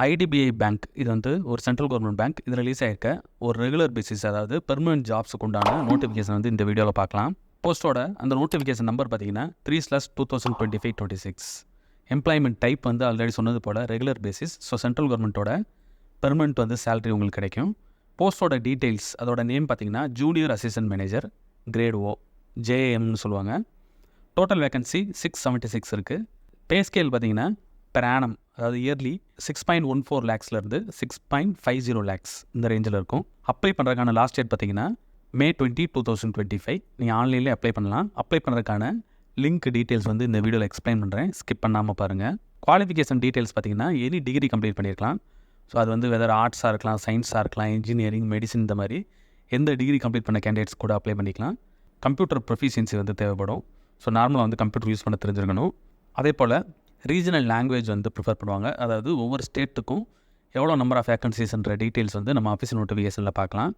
IDBI bank இது வந்து ஒரு சென்ட்ரல் கவர்மெண்ட் பேங்க். இது ரிலீஸ் ஆயிருக்க ஒரு ரெகுலர் பேசிஸ், அதாவது பெர்மனன்ட் ஜாப்ஸுக்கு உண்டான நோட்டிஃபிகேஷன் வந்து இந்த வீடியோவில் பார்க்கலாம். போஸ்ட்டோட அந்த நோட்டிஃபிகேஷன் நம்பர் பார்த்தீங்கன்னா 3/2025-26. எம்ப்ளாய்மெண்ட் டைப் வந்து ஆல்ரெடி சொன்னது போல் ரெகுலர் பேசிஸ். ஸோ சென்ட்ரல் கவர்மெண்ட்டோட பெர்மனன்ட் வந்து சேலரி உங்களுக்கு கிடைக்கும். போஸ்ட்டோட டீட்டெயில்ஸ், அதோட நேம் பார்த்தீங்கன்னா ஜூனியர் அசிஸ்டன்ட் மேனேஜர் கிரேட் ஓ, ஜேஎம்னு சொல்லுவாங்க. டோட்டல் வேகன்சி 676 இருக்குது. பே ஸ்கேல் பார்த்தீங்கன்னா பெர் ஆனம், அதாவது இயர்லி 6.14 lakhsலேருந்து 6.50 lakhs இந்த ரேஞ்சில் இருக்கும். அப்ளை பண்ணுறதுக்கான லாஸ்ட் டேட் பார்த்தீங்கன்னா May 20, 2025. நீங்கள் ஆன்லைன்லேயே அப்ளை பண்ணலாம். அப்ளை பண்ணுறதுக்கான லிங்க் டீட்டெயில்ஸ் வந்து இந்த வீடியோவில் எக்ஸ்பிளைன் பண்ணுறேன், ஸ்கிப் பண்ணாமல் பாருங்கள். குவாலிஃபிகேஷன் டீட்டெயில்ஸ் பார்த்தீங்கன்னா எனி டிகிரி கம்ப்ளீட் பண்ணியிருக்கலாம். ஸோ அது வந்து வெதர் ஆர்ட்ஸாக இருக்கலாம், சயின்ஸாக இருக்கலாம், இன்ஜினியரிங், மெடிசின், இந்த மாதிரி எந்த டிகிரி கம்ப்ளீட் பண்ண கேண்டிடேட்ஸ் கூட அப்ளை பண்ணிக்கலாம். கம்ப்யூட்டர் ப்ரொஃபிஷியன்சி வந்து தேவைப்படும். ஸோ நார்மலாக வந்து கம்ப்யூட்டர் யூஸ் பண்ண தெரிஞ்சிருக்கணும். அதே போல் ரீஜனல் லாங்குவேஜ் வந்து ப்ரிஃபர் பண்ணுவாங்க. அதாவது ஒவ்வொரு ஸ்டேட்டுக்கும் எவ்வளோ நம்பர் ஆஃப் வேகன்சிஸ்ன்ற டீட்டெயில்ஸ் வந்து நம்ம ஆஃபீஸ் நோட்டிஃபிகேஷனில் பார்க்கலாம்.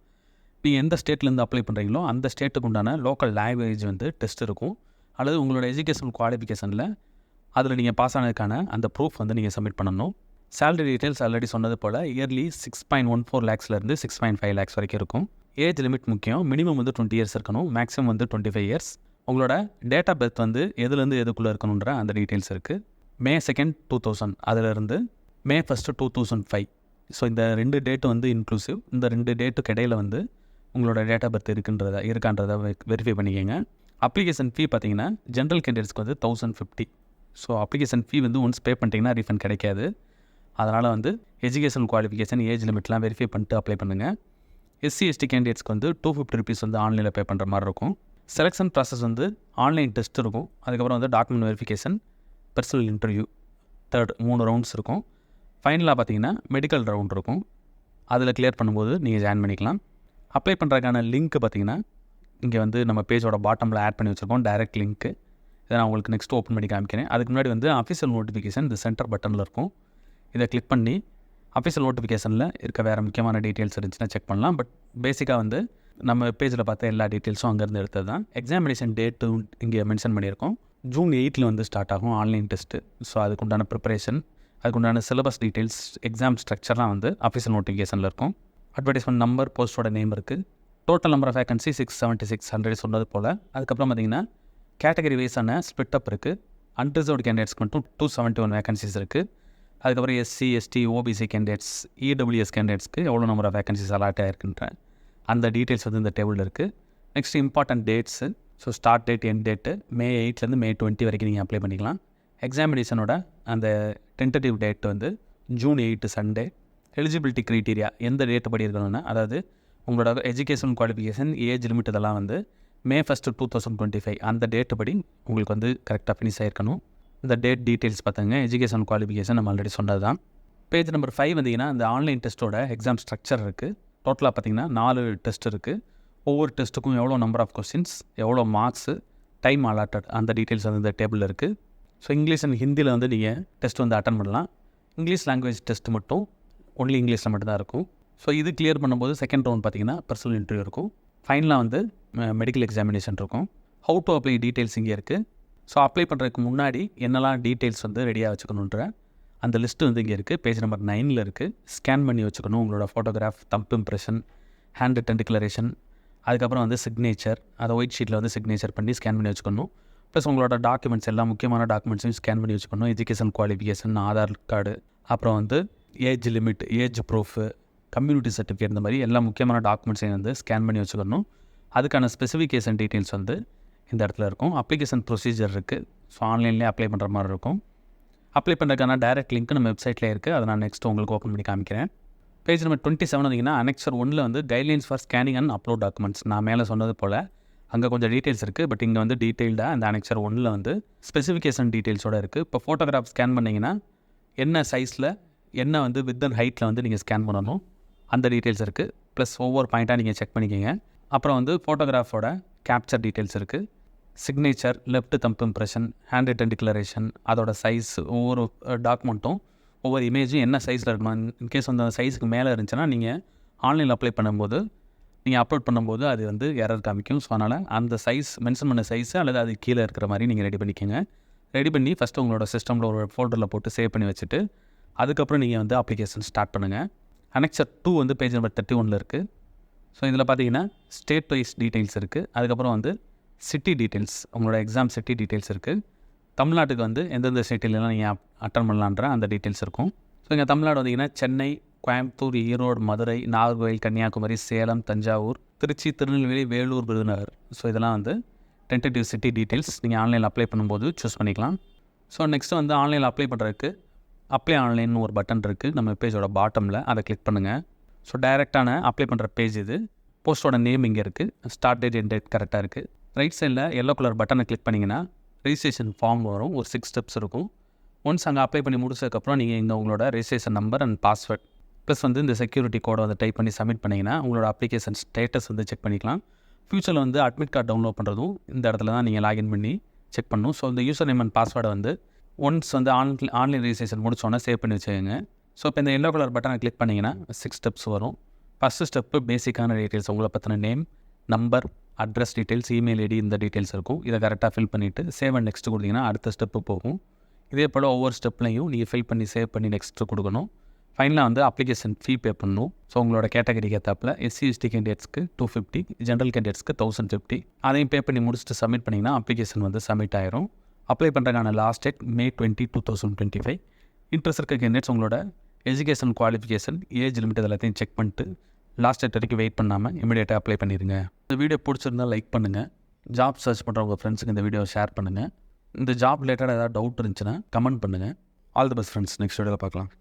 நீங்கள் எந்த ஸ்டேட்லேருந்து அப்ளை பண்ணுறீங்களோ அந்த ஸ்டேட்டுக்கு உண்டான லோக்கல் லாங்குவேஜ் வந்து டெஸ்ட் இருக்கும். அல்லது உங்களோட எஜுகேஷன் குவாலிஃபிகேஷனில் அதில் நீங்கள் பாஸ் ஆனதுக்கான அந்த ப்ரூஃப் வந்து நீங்கள் சப்மிட் பண்ணணும். சேலரி டீட்டெயில்ஸ் ஆல்ரெடி சொன்னது போல் இயர்லி 6.14 lakhsலேருந்து 6.5 lakhs வரைக்கும் இருக்கும். ஏஜ் லிமிட் முக்கியம். மினிமம் வந்து 20 years இருக்கணும், மேக்ஸிமம் வந்து 25 years. உங்களோட டேட் ஆஃப் பர்த் வந்து எதுலேருந்து எதுக்குள்ளே இருக்கணுன்ற அந்த டீட்டெயில்ஸ் இருக்குது. May 2, 2000 அதிலிருந்து May 1, 2005. ஸோ இந்த 2 டேட்டு வந்து இன்க்ளூசிவ். இந்த 2 டேட்டுக்கு இடையில் வந்து உங்களோட டேட் ஆஃப் பர்த் இருக்கான்றதை வெரிஃபை பண்ணிக்கோங்க. அப்ளிகேஷன் ஃபீ பார்த்தீங்கன்னா ஜென்ரல் கேண்டிடேட்ஸ்க்கு வந்து 1050. ஸோ அப்ளிகேஷன் ஃபீ வந்து ஒன்ஸ் பே பண்ணிட்டீங்கன்னா ரீஃபண்ட் கிடைக்காது. அதனால் வந்து எஜுகேஷன் குவாலிஃபிகேஷன், ஏஜ் லிமிட்லாம் வெரிஃபை பண்ணிட்டு அப்ளை பண்ணுங்கள். எஸ்சி எஸ்டி கேண்டிடேட்ஸ்க்கு வந்து 250 rupees வந்து ஆன்லைனில் பே பண்ணுற மாதிரி இருக்கும். செலெக்ஷன் ப்ராசஸ் வந்து ஆன்லைன் டெஸ்ட் இருக்கும். அதுக்கப்புறம் வந்து document verification, personal interview, 3 rounds இருக்கும். ஃபைனலாக பார்த்தீங்கன்னா மெடிக்கல் ரவுண்ட் இருக்கும். அதில் கிளியர் பண்ணும்போது நீங்கள் ஜாயின் பண்ணிக்கலாம். அப்ளை பண்ணுறதுக்கான லிங்க் பார்த்தீங்கன்னா இங்கே வந்து நம்ம பேஜோட பாட்டமில் ஆட் பண்ணி வச்சுருக்கோம், டைரக்ட் லிங்க்கு. இதை நான் உங்களுக்கு நெக்ஸ்ட் ஓப்பன் பண்ணி காமிக்கிறேன். அதுக்கு முன்னாடி வந்து அஃபிஷியல் நோட்டிஃபிகேஷன் இந்த சென்டர் பட்டனில் இருக்கும். இதை கிளிக் பண்ணி அஃபிஷியல் நோட்டிஃபிகேஷனில் இருக்க வேறு முக்கியமான டீட்டெயில்ஸ் இருந்துச்சுன்னா செக் பண்ணலாம். பட் பேசிக்காக வந்து நம்ம பேஜில் பார்த்த எல்லா டீட்டெயில்ஸும் அங்கேருந்து எடுத்தது தான். எக்ஸாமினேஷன் டேட்டு இங்கே மென்ஷன் பண்ணியிருக்கோம். June 8 வந்து ஸ்டார்ட் ஆகும் ஆன்லைன் டெஸ்ட்டு. ஸோ அதுக்குண்டான ப்ரிப்பரேஷன், அதுக்குண்டான சிலபஸ் டீட்டெயில்ஸ், எக்ஸாம் ஸ்ட்ரக்சர்லாம் வந்து அஃபிஷியல் நோட்டிஃபிகேஷனில் இருக்கும். அட்வர்டைஸ்மெண்ட் நம்பர், போஸ்ட்டோட நேம் இருக்குது. Total number of vacancy 676 already சொன்னது போல். அதுக்கப்புறம் பார்த்திங்கன்னா கேட்டகரி வைஸான ஸ்பிட் அப் இருக்குது. அன்ரிசர்வ்டு கேண்டிடேட்ஸ்க்கு மட்டும் 271 வேகன்சிஸ் இருக்குது. அதுக்கப்புறம் SC ST OBC candidates, EWS கேண்டிடேட்ஸ்க்கு எவ்வளோ நம்பர் ஆஃப் வேகன்சிஸ் அலாட் ஆகிருக்குன்ற அந்த டீட்டெயில்ஸ் வந்து இந்த டேபிளில் இருக்குது. Next important dates. So start date, end date May 8 May 20 வரைக்கும் நீங்கள் அப்ளை பண்ணிக்கலாம். எக்ஸாமினேஷனோட அந்த டென்டேட்டிவ் டேட் வந்து June 8 சண்டே. எலிஜிபிலிட்டி க்ரைட்டீரியா எந்த டேட்டு படி இருக்கணும்னா, அதாவது உங்களோட எஜுகேஷன் குவாலிஃபிகேஷன், ஏஜ் லிமிட் இதெல்லாம் வந்து May 1, 2025 அந்த டேட்டு படி உங்களுக்கு வந்து கரெக்டாக ஃபினிஷ் ஆகிருக்கணும். இந்த டேட் டீட்டெயில்ஸ் பார்த்துங்க. எஜுகேஷன் குவாலிஃபிகேஷன் நம்ம ஆல்ரெடி சொன்னது தான். பேஜ் நம்பர் 5 வந்தீங்கன்னா அந்த ஆன்லைன் டெஸ்ட்டோட எக்ஸாம் ஸ்ட்ரக்சர் இருக்குது. டோட்டலாக பார்த்தீங்கன்னா 4 டெஸ்ட் இருக்குது. ஒவ்வொரு டெஸ்ட்டுக்கும் எவ்வளோ நம்பர் ஆஃப் கொஸ்டின்ஸ், எவ்வளோ மார்க்ஸு, டைம் அலாட்டட் அந்த டீட்டெயில்ஸ் வந்து இந்த டேபிளில் இருக்குது. ஸோ இங்கிலீஷ் அண்ட் ஹிந்தியில் வந்து நீங்கள் டெஸ்ட் வந்து அட்டன் பண்ணலாம். இங்கிலீஷ் லாங்குவேஜ் டெஸ்ட் மட்டும் ஒன்லி இங்கிலீஷில் மட்டும்தான் இருக்கும். ஸோ இது கிளியர் பண்ணும்போது செகண்ட் ரவுண்ட் பார்த்தீங்கன்னா பர்சனல் இன்டர்வியூ இருக்கும். ஃபைனலாக வந்து மெடிக்கல் எக்ஸாமினேஷன் இருக்கும். ஹவு டு அப்ளை டீட்டெயில்ஸ் இங்கே இருக்குது. ஸோ அப்ளை பண்ணுறதுக்கு முன்னாடி என்னெல்லாம் டீட்டெயில்ஸ் வந்து ரெடியாக வச்சுக்கணுன்ற அந்த லிஸ்ட்டு வந்து இங்கே இருக்குது. பேஜ் நம்பர் 9 இருக்குது. ஸ்கேன் பண்ணி வச்சுக்கணும் உங்களோட photograph, thumb impression, hand return declaration, அதுக்கப்புறம் வந்து சிக்னேச்சர், அதை ஒயிட் ஷீட்டில் வந்து சிக்னேச்சர் பண்ணி ஸ்கேன் பண்ணி வச்சுக்கணும். ப்ளஸ் உங்களோட டாக்குமெண்ட்ஸ், எல்லா முக்கியமான டாக்குமெண்ட்ஸையும் ஸ்கேன் பண்ணி வச்சுக்கணும். எஜுகேஷன் குவாலிஃபிகேஷன், ஆதார் கார்டு, அப்புறம் வந்து age limit, age proof, community certificate, இந்த மாதிரி எல்லா முக்கியமான டாக்குமெண்ட்ஸையும் வந்து ஸ்கேன் பண்ணி வச்சுக்கணும். அதுக்கான ஸ்பெசிஃபிகேஷன் டீட்டெயில்ஸ் வந்து இந்த இடத்துல இருக்கும். அப்ளிகேஷன் ப்ரொசீஜர் இருக்குது. ஸோ ஆன்லைன்லேயே அப்ளை பண்ணுற மாதிரி இருக்கும். அப்ளை பண்ணுறதுக்கான டைரக்ட் லிங்க் நம்ம வெப்சைட்டில் இருக்குது. அதை நான் நெக்ஸ்ட் உங்களுக்கு ஓப்பன் பண்ணி காமிக்கிறேன். பேஜ் நம்பர் 27 வந்தீங்கன்னா அனெக்சர் 1 வந்து guidelines for scanning and upload documents. நான் மேலே சொன்னது போல் அங்கே கொஞ்சம் டீட்டெயில்ஸ் இருக்குது. பட் இங்கே வந்து டீட்டெயில்டாக அந்த அனெக்சர் 1 வந்து ஸ்பெசிஃபிகேஷன் டீட்டெயில்ஸோடு இருக்குது. இப்போ ஃபோட்டோகிராஃப் ஸ்கேன் பண்ணிங்கன்னா என்ன சைஸில், என்ன வந்து வித் அண்ட் ஹைட்டில் வந்து நீங்கள் ஸ்கேன் பண்ணணும் அந்த டீட்டெயில்ஸ் இருக்குது. ப்ளஸ் ஒவ்வொரு பாயிண்ட்டாக நீங்கள் செக் பண்ணிக்கோங்க. அப்புறம் வந்து ஃபோட்டோகிராஃபோட கேப்சர் டீட்டெயில்ஸ் இருக்குது. Signature, left thumb impression, hand return declaration, அதோட சைஸ், ஒவ்வொரு டாக்குமெண்ட்டும் ஒவ்வொரு இமேஜும் என்ன சைஸில் இருக்கணும். இன்கேஸ் அந்த சைஸுக்கு மேலே இருந்துச்சுன்னா நீங்கள் ஆன்லைனில் அப்ளை பண்ணும்போது, நீங்கள் அப்லோட் பண்ணும்போது அது வந்து எரர் காமிக்கும். ஸோ அதனால் அந்த சைஸ் மென்ஷன் பண்ண சைஸு அல்லது அது கீழே இருக்கிற மாதிரி நீங்கள் ரெடி பண்ணிக்கோங்க. ரெடி பண்ணி ஃபஸ்ட்டு உங்களோட சிஸ்டமில் ஒரு ஃபோல்டரில் போட்டு சேவ் பண்ணி வச்சுட்டு அதுக்கப்புறம் நீங்கள் வந்து அப்ளிகேஷன் ஸ்டார்ட் பண்ணுங்கள். அனெக்சர் 2 வந்து பேஜ் நம்பர் 31 இருக்குது. ஸோ இதில் பார்த்தீங்கன்னா ஸ்டேட் வைஸ் டீட்டெயில்ஸ் இருக்குது. அதுக்கப்புறம் வந்து சிட்டி டீட்டெயில்ஸ், உங்களோட எக்ஸாம் சிட்டி டீட்டெயில்ஸ் இருக்குது. தமிழ்நாட்டுக்கு வந்து எந்தெந்த சிட்டிலலாம் நீங்கள் அட்டன் பண்ணலான்ற அந்த டீட்டெயில்ஸ் இருக்கும். ஸோ இங்கே தமிழ்நாடு வந்தீங்கன்னா சென்னை, கோயம்புத்தூர், ஈரோடு, மதுரை, நாகர்கோவில், கன்னியாகுமரி, சேலம், தஞ்சாவூர், திருச்சி, திருநெல்வேலி, வேலூர், விருதுநகர். ஸோ இதெல்லாம் வந்து டென்டேட்டிவ் சிட்டி டீட்டெயில்ஸ் நீங்கள் ஆன்லைனில் அப்ளை பண்ணும்போது சூஸ் பண்ணிக்கலாம். ஸோ நெக்ஸ்ட்டு வந்து ஆன்லைனில் அப்ளை பண்ணுறதுக்கு அப்ளை ஆன்லைன் ஒரு பட்டன் இருக்குது நம்ம பேஜோட பாட்டமில், அதை கிளிக் பண்ணுங்கள். ஸோ டைரெக்டான அப்ளை பண்ணுற பேஜ் இது. போஸ்ட்டோட நேம் இங்கே இருக்குது, ஸ்டார்ட் டேட் எண்ட் டேட் கரெக்டாக இருக்குது. ரைட் சைடில் எல்லோ கலர் பட்டனை கிளிக் பண்ணிங்கன்னா ரெஜிஸ்ட்ரேஷன் ஃபார்ம் வரும், ஒரு 6 ஸ்டெப்ஸ் இருக்கும். ஒன்ஸ் அங்கே அப்ளை பண்ணி முடிச்சதுக்கப்புறம் நீங்கள் இங்கே உங்களோட registration number and password plus வந்து இந்த செக்யூரிட்டி கோடை வந்து டைப் பண்ணி சப்மிட் பண்ணிங்கன்னா உங்களோட அப்ளிகேஷன் ஸ்டேட்டஸ் வந்து செக் பண்ணிக்கலாம். ஃப்யூச்சரில் வந்து அட்மிட் கார்டு டவுன்லோட் பண்ணுறதும் இந்த இடத்துல தான் நீங்கள் லாகின் பண்ணி செக் பண்ணணும். ஸோ இந்த யூசர் நேம் அண்ட் பாஸ்வேர்டை வந்து ஒன்ஸ் வந்து ஆன்லைன் ரெஜிஸ்ட்ரேஷன் முடிச்சோன்னே சேவ் பண்ணி வச்சுக்கோங்க. ஸோ இப்போ இந்த எல்லோ கலர் பட்டனை கிளிக் பண்ணிங்கன்னா 6 ஸ்டெப்ஸ் வரும். ஃபஸ்ட்டு ஸ்டெப்பு பேசிக்கான டீட்டெயில்ஸ், உங்களை பற்றின name, number, address details, email ID, இந்த டீட்டெயில்ஸ் இருக்கும். இதை கரெக்டாக ஃபில் பண்ணிவிட்டு சேவ் அண்ட் நெக்ஸ்ட் கொடுத்தீங்கன்னா அடுத்த ஸ்டெப்பு போகும். இதே போல் ஒவ்வொரு ஸ்டெப்லையும் நீங்கள் ஃபில் பண்ணி சேவ் பண்ணி நெக்ஸ்ட்டு கொடுக்கணும். ஃபைனலாக வந்து அப்ளிகேஷன் ஃபீ பே பண்ணணும். ஸோ உங்களோட கேட்டகரிக்கு ஏற்றாப்பில் SC/ST கேண்டிடேட்ஸ்க்கு 250, ஜென்ரல் கேண்டிடேட்ஸ்க்கு 1050. அதையும் பே பண்ணி முடிச்சுட்டு சப்மிட் பண்ணிங்கன்னா அப்ளிகேஷன் வந்து சப்மிட் ஆயிரும். அப்ளை பண்ணுறதுக்கான லாஸ்ட் டேட் May 20, 2025. இன்ட்ரெஸ்ட் இருக்க கேண்டிடேட்ஸ் உங்களோட எஜுகேஷன் குவாலிஃபிகேஷன், ஏஜ் லிமிட் எல்லாத்தையும் செக் பண்ணிட்டு லாஸ்ட் டேட் வரைக்கும் வெயிட் பண்ணாமல் இமீடியட்டாக அப்ளை பண்ணிடுங்க. இந்த வீடியோ பிடிச்சிருந்தால் லைக் பண்ணுங்கள். ஜாப் சர்ச் பண்ணுற உங்கள் ஃப்ரெண்ட்ஸுக்கு இந்த வீடியோ ஷேர் பண்ணுங்கள். இந்த ஜாப் ரிலேட்டடாக ஏதாவது டவுட் இருந்துச்சுன்னா கமெண்ட் பண்ணுங்கள். All the best friends, next வீடியோவில் பார்க்கலாம்.